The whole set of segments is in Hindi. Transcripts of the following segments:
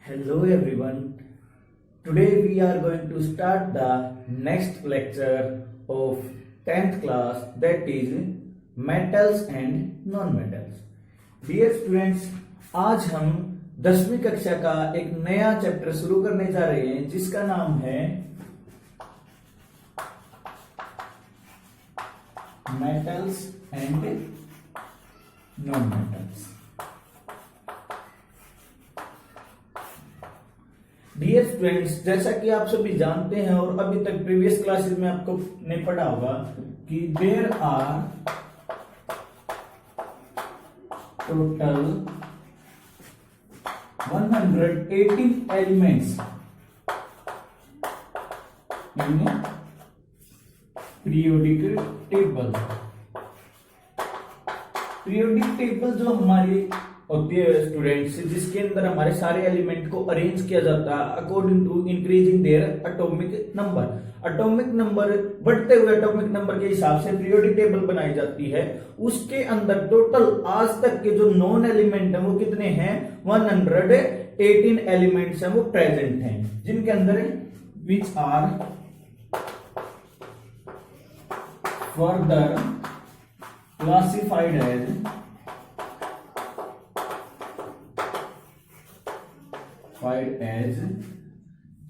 Hello everyone. Today we are going to start the next lecture of 10th class, that is metals and non-metals. Dear students, आज हम 10वीं कक्षा का एक नया चैप्टर शुरू करने जा रहे हैं जिसका नाम है metals and non-metals. Dear students, जैसा कि आप सभी जानते हैं और अभी तक प्रीवियस क्लासेस में आपको ने पढ़ा होगा कि there are total 118 elements in periodic table. Periodic table जो हमारी होती है स्टूडेंट्स, जिसके अंदर हमारे सारे एलिमेंट को अरेंज किया जाता है according to increasing their atomic number. Atomic number बढ़ते हुए एटॉमिक नंबर के हिसाब से पीरियोडिक टेबल बनाई जाती है। उसके अंदर टोटल आज तक के जो नॉन एलिमेंट है वो कितने हैं? 118 एलिमेंट्स हैं वो प्रेजेंट हैं, जिनके अंदर which are further classified as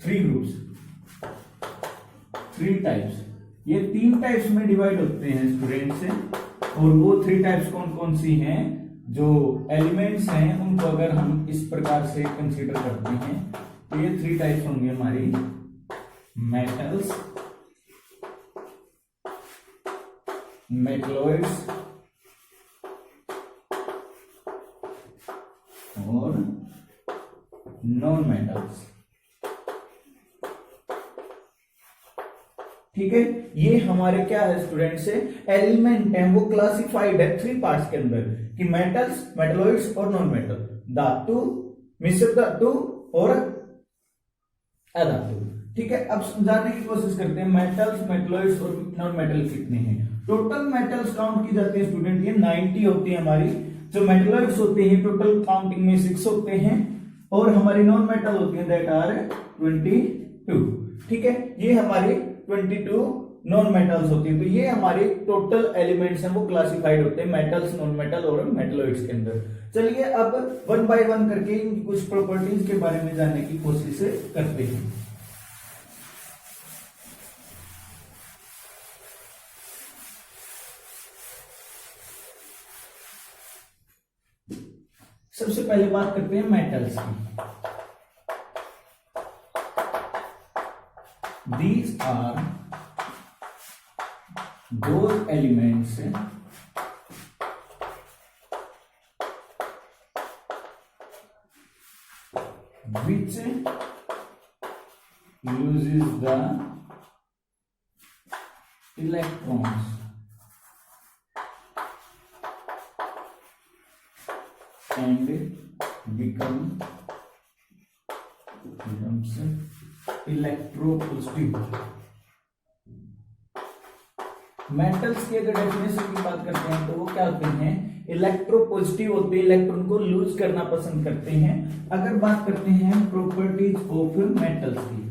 3 groups, 3 types. ये 3 टाइप्स में डिवाइड होते हैं स्टूडेंट्स, और वो 3 टाइप्स कौन कौन सी हैं? जो एलिमेंट्स हैं उनको अगर हम इस प्रकार से कंसीडर करते हैं तो ये 3 टाइप्स होंगे हमारी मेटल्स, मेटलॉइड्स और नॉन मेटल्स। ठीक है, ये हमारे क्या है स्टूडेंट्स से एलिमेंट है, वो क्लासिफाइड है 3 पार्ट्स के अंदर कि मेटल्स, मेटलॉइड्स और नॉन मेटल, धातु, मिश्र धातु और अधातु। ठीक है, अब समझाने की कोशिश करते हैं मेटल्स, मेटलॉइड्स और नॉन मेटल कितने हैं। टोटल मेटल्स काउंट की जाती है स्टूडेंट, ये 90 होती है हमारी। जो मेटलॉइड्स होते हैं टोटल काउंटिंग में 6 होते हैं, और हमारी नॉन मेटल होती है दैट आर 22। ठीक है, ये हमारी 22 नॉन मेटल्स होती है। तो ये हमारे टोटल एलिमेंट्स हैं वो क्लासिफाइड होते हैं मेटल्स, नॉन मेटल और मेटलॉइड्स के अंदर। चलिए अब 1 बाय 1 करके इनकी कुछ प्रॉपर्टीज के बारे में जानने की कोशिश करते हैं। सबसे पहले बात करते हैं मेटल्स की। These are those elements which uses the electrons and becomes electropositive. Metals की अगर डेफिनेशन की बात करते हैं तो वो क्या होते हैं? इलेक्ट्रोपॉजिटिव होते हैं, इलेक्ट्रॉन को लूज करना पसंद करते हैं। अगर बात करते हैं प्रॉपर्टीज ऑफ मेटल्स की,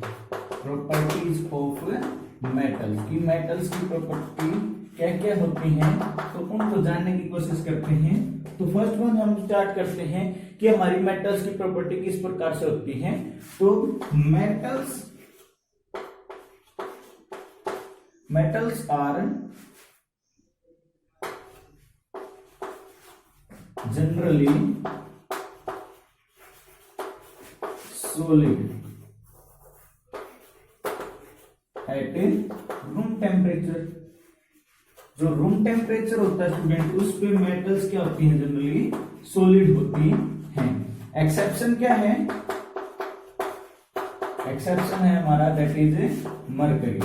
प्रॉपर्टीज ऑफ मेटल्स की, मेटल्स की प्रॉपर्टी क्या क्या होती हैं तो उनको जानने की कोशिश करते हैं। तो फर्स्ट वन हम स्टार्ट करते हैं कि हमारी मेटल्स की प्रॉपर्टी किस प्रकार से होती है। तो metals are generally solid at room temperature. जो रूम टेम्परेचर होता है स्टूडेंट, उस पे मेटल्स क्या होती हैं? जनरली सॉलिड होती हैं। एक्सेप्शन क्या है? एक्सेप्शन है हमारा दैट इज मरकरी।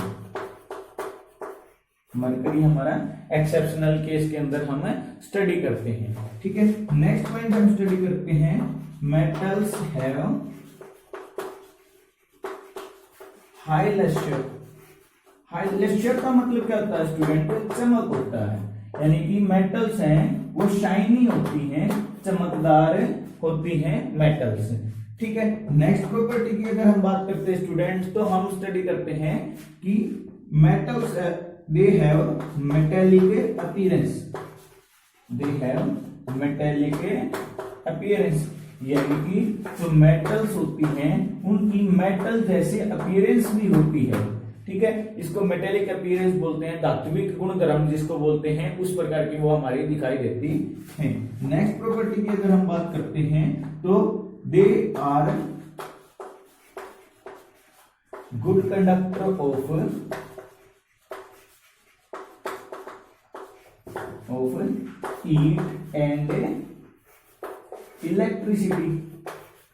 मरकरी हमारा एक्सेप्शनल केस के अंदर हम स्टडी करते हैं। ठीक है, नेक्स्ट पॉइंट हम स्टडी करते हैं metals have high luster. High luster का मतलब क्या होता है स्टूडेंट? चमक होता है, यानी कि मेटल्स हैं वो शाइनी होती हैं, चमकदार होती हैं मेटल्स। ठीक है। नेक्स्ट प्रॉपर्टी की अगर हम बात करते हैं स्टूडेंट्स, तो हम स्टडी करते हैं कि metals they have metallic appearance, they have metallic appearance, यानी कि जो मेटल्स होती हैं उनकी मेटल जैसे अपीयरेंस भी होती है। ठीक है, इसको मेटेलिक अपीयरेंस बोलते हैं, धात्विक गुणधर्म जिसको बोलते हैं, उस प्रकार की वो हमारी दिखाई देती है। नेक्स्ट प्रॉपर्टी की अगर हम बात करते हैं तो they are good conductor of heat and electricity.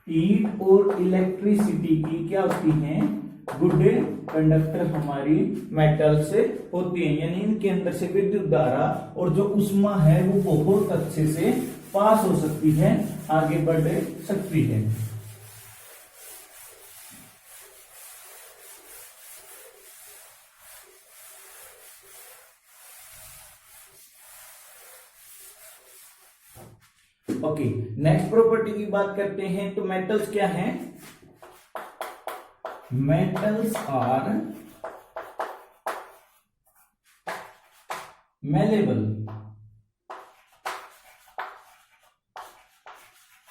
Heat और इलेक्ट्रिसिटी की क्या होती हैं, गुड कंडक्टर हमारी मेटल से होती है, यानी इनके अंदर से विद्युत धारा और जो उष्मा है वो बहुत अच्छे से पास हो सकती है, आगे बढ़ सकती है। ओके, नेक्स्ट प्रॉपर्टी की बात करते हैं तो मेटल्स क्या हैं, मेटल्स आर मेलेबल।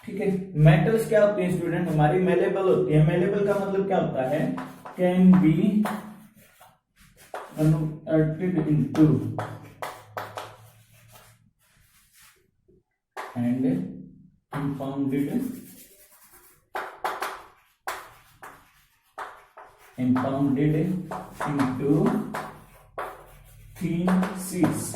ठीक है, मेटल्स क्या होती हैं स्टूडेंट, हमारी मेलेबल होती है। मेलेबल का मतलब क्या होता है, can be converted into and impounded into thin sheets।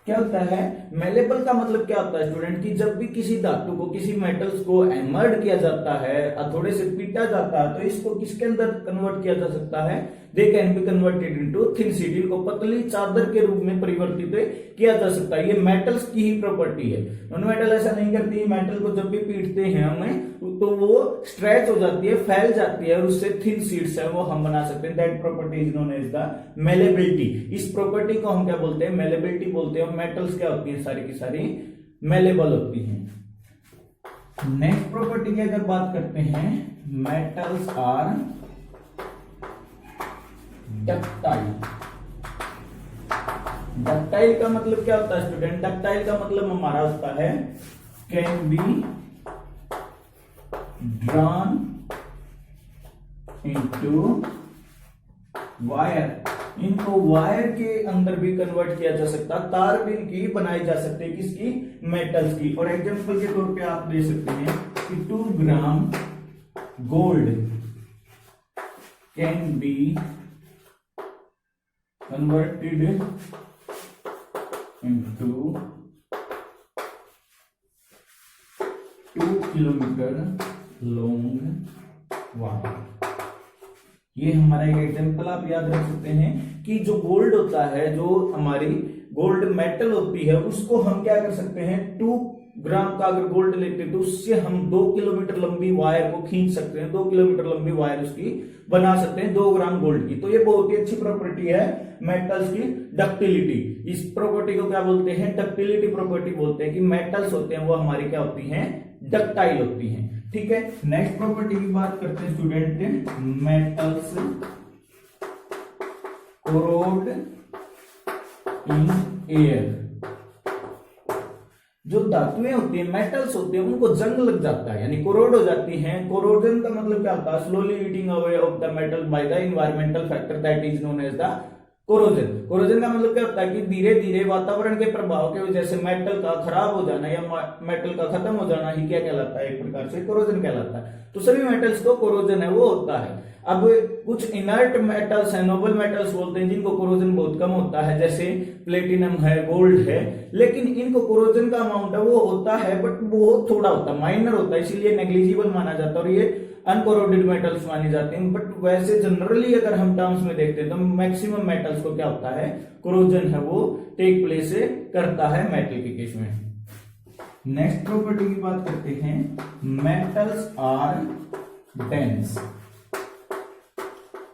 क्या होता है, मेलेबल का मतलब क्या होता है स्टूडेंट, कि जब भी किसी धातु को, किसी मेटल्स को हैमर्ड किया जाता है, थोड़े से पीटा जाता है, तो इसको किसके अंदर कन्वर्ट किया जा सकता है, they can be converted into thin sheet, इनको पतली चादर के रूप में परिवर्तित किया जा सकता है। ये मेटल्स की ही प्रॉपर्टी है, नॉन मेटल ऐसा नहीं करती। मेटल को जब भी पीटते हैं हमें तो वो स्ट्रेच हो जाती है, फैल जाती है, और उससे थिन शीट्स है वो हम बना सकते हैं। That property is known as the malleability. इस प्रॉपर्टी को हम क्या बोलते हैं, मेलेबिलिटी बोलते हैं। और मेटल्स क्या होती हैं, सारी की सारी मेलेबल होती हैं। नेक्स्ट प्रॉपर्टी की अगर बात करते हैं, मेटल्स आर डक्टाइल। डक्टाइल का मतलब क्या होता है स्टूडेंट, डक्टाइल का मतलब हमारा होता है can be drawn into wire. इनको वायर के अंदर भी कन्वर्ट किया जा सकता, तार भी इनकी बनाई जा सकती है, किसकी, मेटल्स की। और एग्जांपल के तौर पे आप दे सकते हैं कि 2 gram gold can be converted into 2 kilometre long wire. ये हमारा एक एग्जांपल आप याद रख सकते हैं कि जो गोल्ड होता है, जो हमारी गोल्ड मेटल होती है, उसको हम क्या कर सकते हैं, 2 ग्राम का अगर गोल्ड लेते हैं तो उससे हम 2 किलोमीटर लंबी वायर को खींच सकते हैं, 2 किलोमीटर लंबी वायर उसकी बना सकते हैं 2 ग्राम गोल्ड की। तो ये बहुत ही अच्छी प्रॉपर्टी है मेटल्स की, डक्टिलिटी। इस प्रॉपर्टी को क्या बोलते हैं, डक्टिलिटी प्रॉपर्टी बोलते हैं, कि मेटल्स होते हैं वो हमारी क्या होती हैं, डक्टाइल होती हैं। ठीक है, नेक्स्ट प्रॉपर्टी की बात करते हैं student, metals corrode in air. जो धातुएं होती हैं, मेटल्स होते हैं, उनको जंग लग जाता है, यानी कोरोड हो जाती हैं। कोरोजन का मतलब क्या होता है, slowly eating away of the metal by the environmental factor that is known as the corrosion. Corrosion का मतलब क्या होता है कि धीरे धीरे वातावरण के प्रभाव की वजह से मेटल का खराब हो जाना या मेटल का खत्म हो जाना ही क्या कहलाता है, एक प्रकार से कोरोजन कहलाता है। तो सभी मेटल्स को कोरोजन है वो होता है। अब कुछ इनर्ट मेटल्स हैं, नोबल मेटल्स बोलते हैं, जिनको कोरोजन बहुत कम होता है, जैसे प्लेटिनम है, गोल्ड है, लेकिन इनको कोरोजन का अमाउंट है वो होता है, बट बहुत थोड़ा होता है, माइनर होता है, इसीलिए नेग्लिजिबल माना जाता है और ये अनकोरोडेड मेटल्स माने जाते हैं। बट वैसे जनरली अगर हम टर्म्स में देखते हैं तो मैक्सिमम मेटल्स को क्या होता है, कोरोजन है वो टेक प्लेस करता है मेटल के केस में। नेक्स्ट प्रॉपर्टी की बात करते हैं, मेटल्स आर डेंस।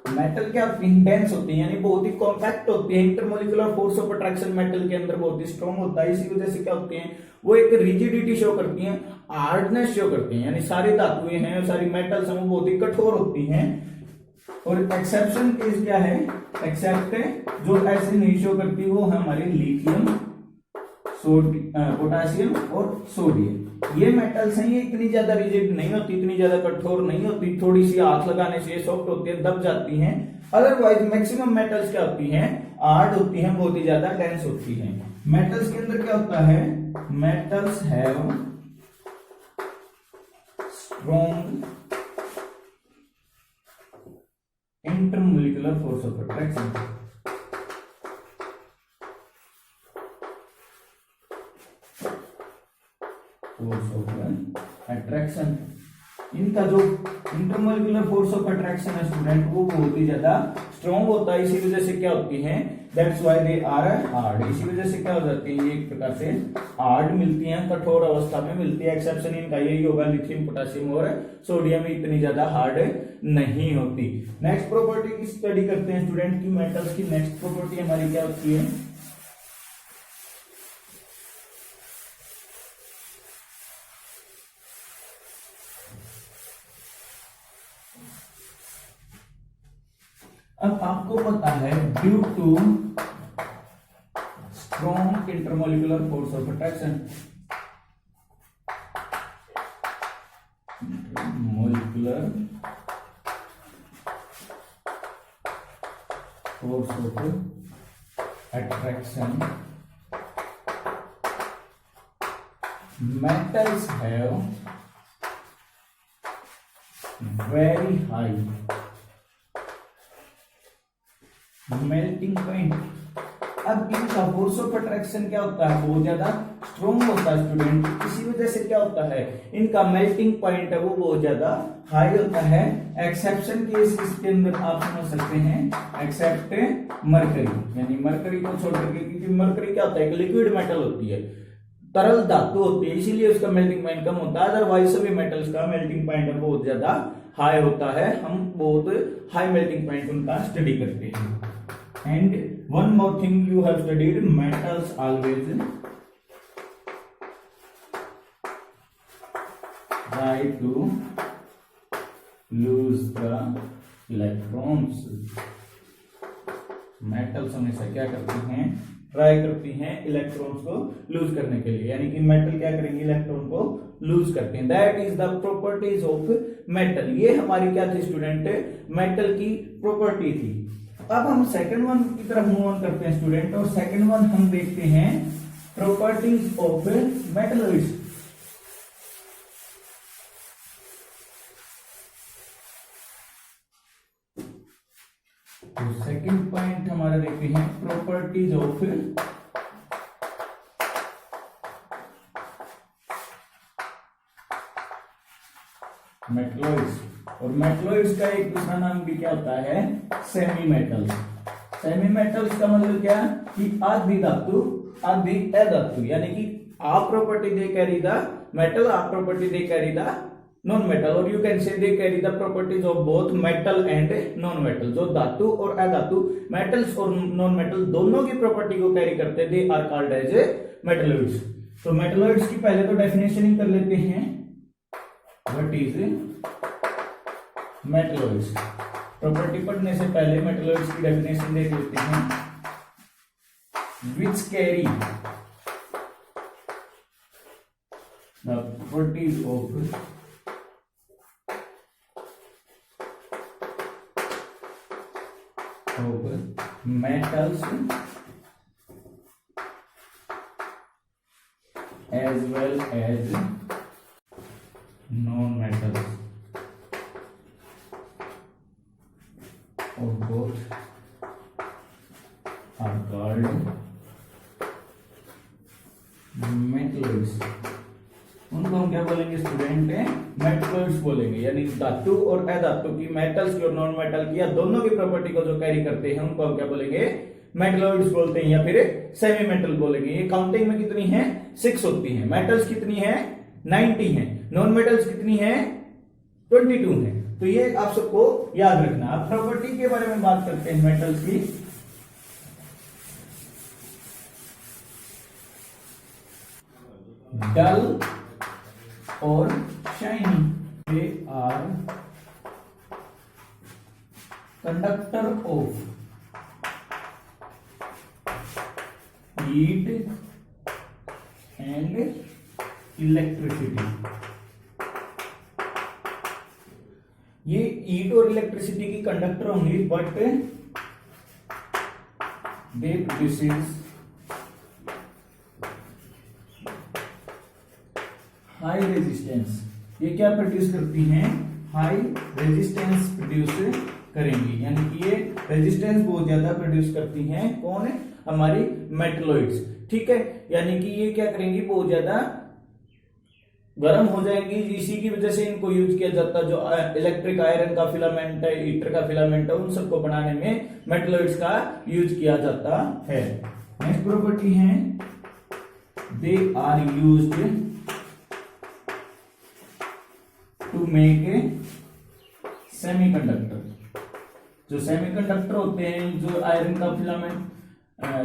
मेटल क्या होती है, डेंस होती है, यानी बहुत ही कॉम्पैक्ट होती है। Intermolecular force of attraction metal के अंदर बहुत ही स्ट्रॉन्ग होता है, इसी वजह से क्या होती है, वो एक रिजिडिटी शो करती हैं, हार्डनेस शो करती हैं, यानी सारी धातुएं हैं, सारी मेटल्स हैं, वो बहुत ही कठोर होती हैं। और एक्सेप्शन केस क्या है, एक्सेप्ट जो ऐसे नहीं शो करती वो है हमारी लिथियम, पोटासियम और सोडियम। ये मेटल्स हैं, ये इतनी ज्यादा रिजिड नहीं होती, इतनी ज्यादा कठोर नहीं होती, थोड़ी सी हाथ लगाने से ये सॉफ्ट होती है, दब जाती हैं। अदरवाइज मैक्सिमम मेटल्स क्या होती हैं, हार्ड होती हैं, बहुत ही ज्यादा डेंस होती हैं। मेटल्स के अंदर क्या होता है, metals have strong intermolecular force of attraction. Force of attraction, इनका जो इंटरमोलिकुलर फोर्स ऑफ अट्रैक्शन है स्टूडेंट, वो बहुत ही ज्यादा स्ट्रॉन्ग होता है। इसी वजह से क्या होती है, that's why they are hard. इसी वजह से क्या हो जाती है, ये एक प्रकार से हार्ड मिलती हैं, कठोर अवस्था में मिलती है। एक्सेप्शन इनका यही होगा, लिथियम, पोटासियम और सोडियम इतनी ज्यादा हार्ड नहीं होती। नेक्स्ट प्रॉपर्टी की स्टडी करते हैं स्टूडेंट की, मेटल्स की नेक्स्ट प्रॉपर्टी हमारी क्या होती है, अब आपको पता है due to strong intermolecular force of attraction, molecular force of attraction, metals have very high melting point। अब इनका फोर्स ऑफ अट्रैक्शन क्या होता है, बहुत ज्यादा स्ट्रॉन्ग होता है स्टूडेंट। इसी वजह से क्या होता है, इनका मेल्टिंग पॉइंट है वो बहुत ज्यादा हाई होता है। एक्सेप्शन केस इसके अंदर आप समझ सकते हैं, एक्सेप्ट मरकरी, यानी मरकरी को छोड़ करके, क्योंकि मरकरी क्या होता है, एक लिक्विड मेटल होती है, तरल धातु होती है, इसीलिए उसका मेल्टिंग पॉइंट कम होता है। अदरवाइज सभी मेटल्स का मेल्टिंग पॉइंट बहुत ज्यादा हाई होता है। हम बहुत हाई मेल्टिंग पॉइंट उनका स्टडी करते हैं। And one more thing you have studied, metals always try to lose the electrons। Metals हमेशा क्या करती हैं, ट्राई करती हैं इलेक्ट्रॉन्स को लूज करने के लिए, यानी कि मेटल क्या करेंगे, इलेक्ट्रॉन को लूज करते हैं। That is the properties of metal. ये हमारी क्या थी स्टूडेंट, मेटल की प्रॉपर्टी थी। अब हम सेकंड वन की तरफ मूव ऑन करते हैं स्टूडेंट, और सेकंड वन हम देखते हैं प्रॉपर्टीज ऑफ मेटलॉइड्स। तो सेकंड पॉइंट हमारा देखते हैं प्रॉपर्टीज ऑफ मेटलॉइड्स। और मेटलॉइड्स का एक दूसरा नाम भी क्या होता है, सेमी मेटल्स। सेमी मेटल्स का मतलब क्या, कि आधी धातु आधी अधातु, यानी कि आप property they carry the metal, आप property they carry the non metal, और you can say they carry the properties of both metal and non metal. जो धातु और अधातु, मेटल्स और नॉन मेटल दोनों की प्रॉपर्टी को कैरी करते हैं, they are called as metalloids. तो मेटलॉइड्स की पहले तो डेफिनेशन ही कर लेते हैं, व्हाट इज मेटलॉइड्स। प्रॉपर्टी पढ़ने से पहले मेटलॉइड्स की डेफिनेशन देख लेते हैं। Which carry the properties of metals as well as non-metals, or both are called metalloids। उनको हम क्या बोलेंगे स्टूडेंट, मेटलॉइड्स बोलेंगे, यानी धातु और अधातु की, मेटल्स की और नॉन मेटल की, या दोनों की प्रॉपर्टी को जो कैरी करते हैं उनको हम क्या बोलेंगे, मेटलॉइड्स बोलते हैं, या फिर सेमी मेटल बोलेंगे। ये काउंटिंग में कितनी है, 6 होती हैं। मेटल्स कितनी है, 90 है। नॉन मेटल्स कितनी है, 22 है। तो ये आप सबको याद रखना। अब प्रॉपर्टी के बारे में बात करते हैं मेटल्स की। डल और shiny, they are conductor of heat and electricity. ये हीट और इलेक्ट्रिसिटी की कंडक्टर होंगी, but they produces high resistance. ये क्या प्रोड्यूस करती हैं? हाई रेजिस्टेंस प्रोड्यूस करेंगी, यानी कि ये रेजिस्टेंस बहुत ज्यादा प्रोड्यूस करती हैं। कौन है? हमारी मेटलॉइड्स। ठीक है, यानी कि ये क्या करेंगी? बहुत ज्यादा गर्म हो जाएंगी। इसी की वजह से इनको यूज किया जाता है। जो इलेक्ट्रिक आयरन का फिलामेंट है, हीटर का फिलामेंट है, उन सबको बनाने में मेटलॉइड्स का यूज किया जाता है। नेक्स्ट प्रॉपर्टी है they are used to make semiconductor. जो सेमीकंडक्टर होते हैं, जो आयरन का फिलामेंट,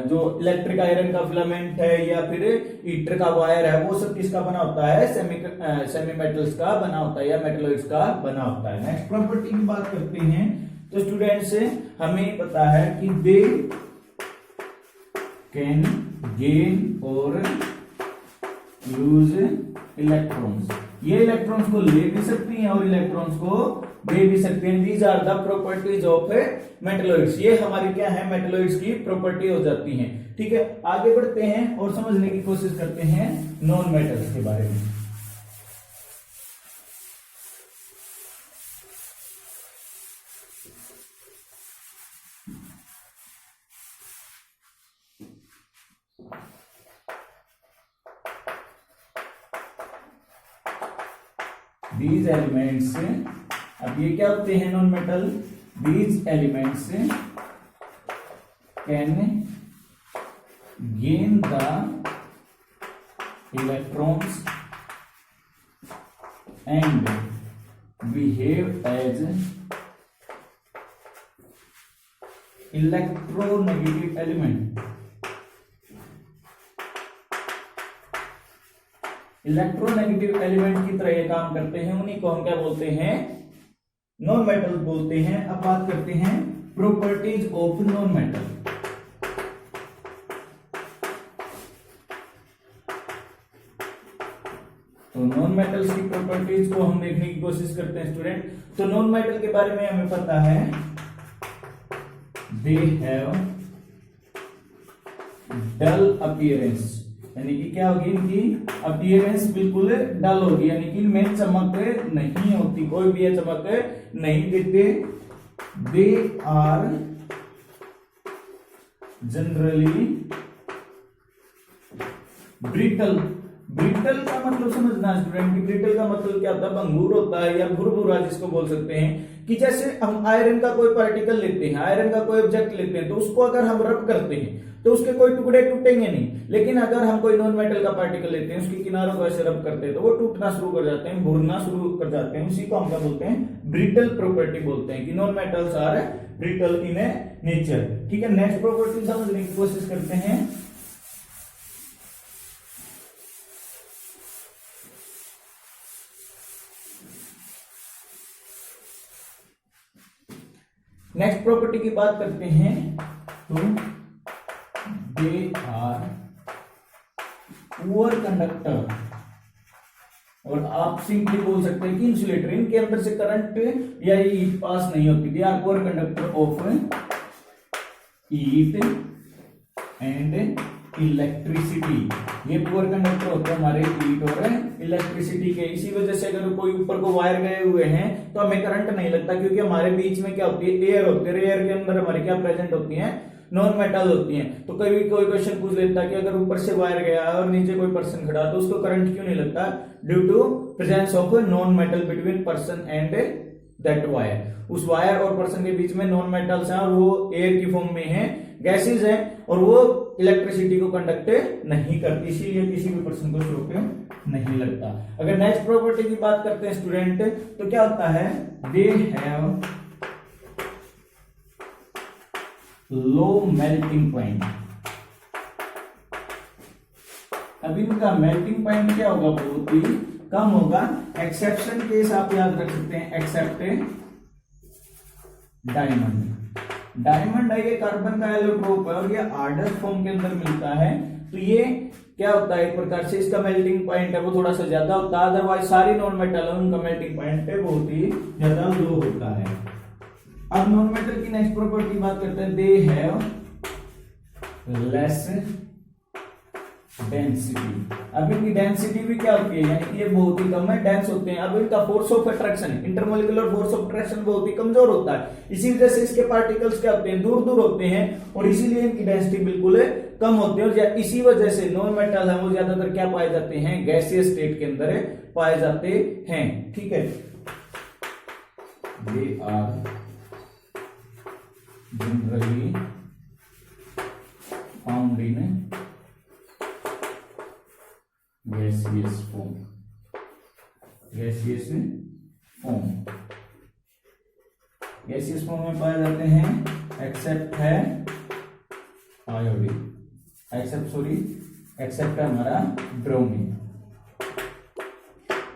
जो इलेक्ट्रिक आयरन का फिलामेंट है या फिर हीटर का वायर है, वो सब किसका बना होता है? सेमी मेटल्स का बना होता है या मेटलॉइड्स का बना होता है। नेक्स्ट प्रॉपर्टी की बात करते हैं तो स्टूडेंट्स हमें पता है कि दे कैन गेन और लूज इलेक्ट्रॉन्स। ये इलेक्ट्रॉन्स को ले भी सकती हैं और इलेक्ट्रॉन्स को दे भी सकते हैं। These are the properties of metalloids. ये हमारी क्या है? मेटलॉइड्स की प्रॉपर्टी हो जाती हैं। ठीक है, आगे बढ़ते हैं और समझने की कोशिश करते हैं नॉन मेटल्स के बारे में। These elements, अब ये क्या होते हैं? Non metal. These elements can gain the electrons and behave as electronegative element। Electronegative element की तरह ये काम करते हैं, उन्हीं को हम क्या बोलते हैं? नॉन मेटल बोलते हैं। अब बात करते हैं प्रॉपर्टीज ऑफ नॉन मेटल। तो नॉन मेटल्स की प्रॉपर्टीज को हम देखने की कोशिश करते हैं स्टूडेंट। तो नॉन मेटल के बारे में हमें पता है दे हैव डल अपीयरेंस, यानी कि क्या होगी? इनकी अपीयरेंस बिल्कुल डल होगी, यानी कि इनमें चमक नहीं होती, कोई भी चमक नहीं देते। They are generally brittle. Brittle का मतलब समझना स्टूडेंट कि ब्रिटल का मतलब क्या होता है? भंगुर होता है या भुरभुरा जिसको बोल सकते हैं। कि जैसे हम आयरन का कोई पार्टिकल लेते हैं, आयरन का कोई ऑब्जेक्ट लेते हैं, तो उसको अगर हम रब करते हैं तो उसके कोई टुकड़े टूटेंगे नहीं। लेकिन अगर हम कोई नॉन मेटल का पार्टिकल लेते हैं, उसके किनारों को ऐसे रब करते हैं, तो वो टूटना शुरू कर जाते हैं, भुरना शुरू कर जाते हैं। उसी को हम क्या बोलते हैं? ब्रिटल प्रॉपर्टी बोलते हैं कि non metals are brittle in nature. ठीक है, नेक्स्ट प्रॉपर्टी समझने की कोशिश करते हैं। नेक्स्ट प्रॉपर्टी की बात करते हैं तो दे आर पुअर कंडक्टर, और आप सिंपली बोल सकते हैं कि इंसुलेटर। इनके अंदर से करंट या हीट पास नहीं होती। They are poor conductor of heat and electricity. ये पुअर कंडक्टर होते हैं हमारे हीट और इलेक्ट्रिसिटी के। इसी वजह से अगर कोई ऊपर को वायर गए हुए हैं तो हमें करंट नहीं लगता, क्योंकि हमारे बीच में क्या होती है? एयर होती है। एयर के अंदर हमारी क्या प्रेजेंट होती है? नॉन मेटल होती हैं। तो कभी कोई क्वेश्चन पूछ लेता है कि अगर ऊपर से वायर गया और नीचे कोई पर्सन खड़ा तो उसको करंट क्यों नहीं लगता? Due to presence of non metal between person and that wire. उस वायर और पर्सन के बीच में नॉन मेटल्स हैं और वो एयर की फॉर्म में है, गैसेज है, और वो इलेक्ट्रिसिटी को कंडक्ट नहीं करती, इसीलिए किसी भी पर्सन को शॉक नहीं लगता। अगर नेक्स्ट प्रॉपर्टी की बात करते हैं स्टूडेंट, तो क्या होता है, they have low melting point. अब इनका मेल्टिंग पॉइंट क्या होगा, बहुत ही कम होगा। एक्सेप्शन केस आप याद रख सकते हैं, एक्सेप्ट डायमंड। डायमंड है ये कार्बन का एलोट्रोप है और ये आर्डर फॉर्म के अंदर मिलता है, तो ये क्या होता है, एक प्रकार से इसका मेल्टिंग पॉइंट है वो थोड़ा सा ज्यादा होता है। अदरवाइज सारी नॉन मेटल है उनका मेल्टिंग पॉइंट है बहुत ही ज्यादा लो होता है। अब नॉन मेटल की नेक्स्ट प्रॉपर्टी बात करते हैं, दे हैव लेस डेंसिटी। अब इनकी डेंसिटी भी क्या होती है, यानी कि ये बहुत ही कम है, डेंस होते हैं। अब इनका force of attraction, intermolecular force of attraction बहुत ही कमजोर होता है, इसी वजह से इसके पार्टिकल्स क्या होते हैं, दूर दूर होते हैं और इसीलिए इनकी डेंसिटी बिल्कुल कम होती है। और इसी वजह से नॉन मेटल है वो ज्यादातर क्या पाए जाते हैं, गैसियस स्टेट के अंदर पाए जाते हैं। ठीक है, they are generally found in gaseous form, gaseous form, gaseous form में पाए जाते हैं, एक्सेप्ट है आयोडीन, एक्सेप्ट है हमारा ब्रोमीन।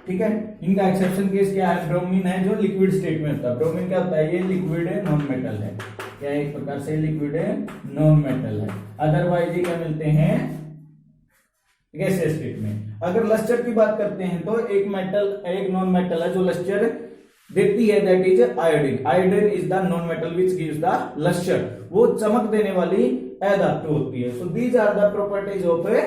ठीक है, इनका एक्सेप्शन केस क्या है, ब्रोमीन है जो लिक्विड स्टेट में होता है। ब्रोमीन क्या होता है, ये लिक्विड है, नॉन मेटल है, क्या एक प्रकार से लिक्विड है, नॉन मेटल है। अदरवाइज ये क्या मिलते हैं, गैसियस स्टेट में। अगर लस्टर की बात करते हैं तो एक मेटल, एक नॉन मेटल है जो लस्टर देती है, that is iodine. Iodine is the non metal which gives the luster, वो चमक देने वाली धातु होती है। So these are the properties of a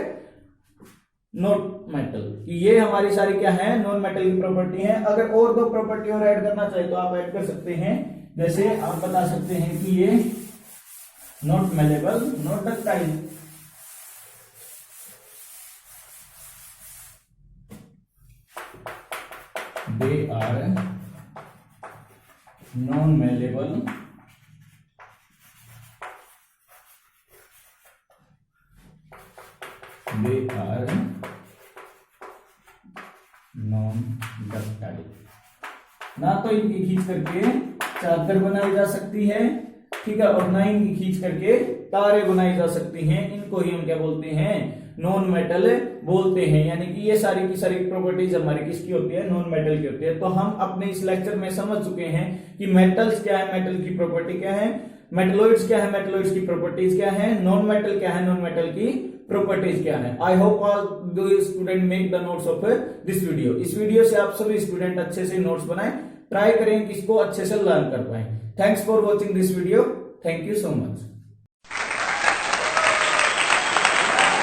non metal. ये हमारी सारी क्या है, नॉन मेटल की प्रॉपर्टी है। अगर और दो प्रॉपर्टी और ऐड करना चाहिए तो आप ऐड कर सकते हैं, जैसे आप बता सकते हैं कि ये not malleable, not ductile. They are non-malleable, they are non-ductile। ना तो इनकी खींच करके चादर बनाई जा सकती है, ठीक है, और ना इनकी खींच करके तारे बनाई जा सकती हैं। इनको ही हम क्या बोलते हैं, नॉन मेटल बोलते हैं। यानी कि ये सारी की सारी प्रॉपर्टीज हमारी किसकी होती है, नॉन मेटल की होती है। तो हम अपने इस लेक्चर में समझ चुके हैं कि मेटल्स क्या है, मेटल की प्रॉपर्टी क्या है, मेटलॉइड्स क्या है, मेटलॉइड्स की प्रॉपर्टीज क्या है, नॉन मेटल क्या है, नॉन मेटल की प्रॉपर्टीज क्या है। आई होप ऑल दो student make the notes of this video. इस वीडियो से आप सभी स्टूडेंट अच्छे से नोट्स बनाएं, ट्राई करें कि इसको अच्छे से लर्न कर पाए। Thanks for watching this video, thank you so much.